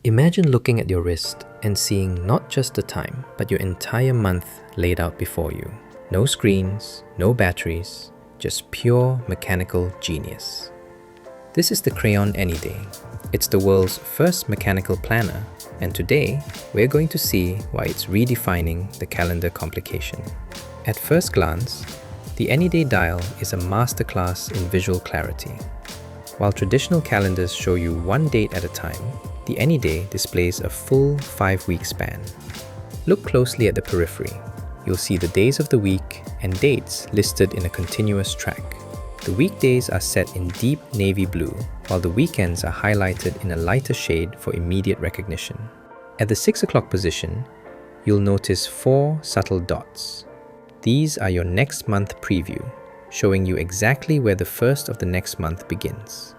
Imagine looking at your wrist and seeing not just the time, but your entire month laid out before you. No screens, no batteries, just pure mechanical genius. This is the Krayon Anyday. It's the world's first mechanical planner, and today we're going to see why it's redefining the calendar complication. At first glance, the Anyday dial is a masterclass in visual clarity. While traditional calendars show you one date at a time, the Anyday displays a full 5-week span. Look closely at the periphery. You'll see the days of the week and dates listed in a continuous track. The weekdays are set in deep navy blue, while the weekends are highlighted in a lighter shade for immediate recognition. At the 6 o'clock position, you'll notice 4 subtle dots. These are your next month preview, showing you exactly where the first of the next month begins.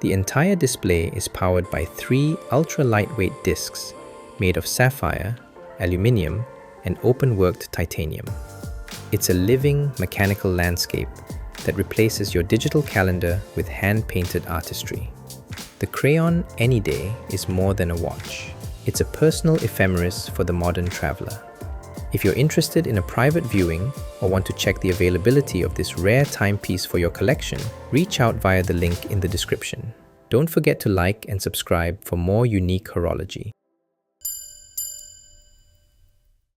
The entire display is powered by 3 ultra-lightweight discs made of sapphire, aluminium, and open-worked titanium. It's a living mechanical landscape that replaces your digital calendar with hand-painted artistry. The Krayon Anyday is more than a watch. It's a personal ephemeris for the modern traveler. If you're interested in a private viewing or want to check the availability of this rare timepiece for your collection, reach out via the link in the description. Don't forget to like and subscribe for more unique horology.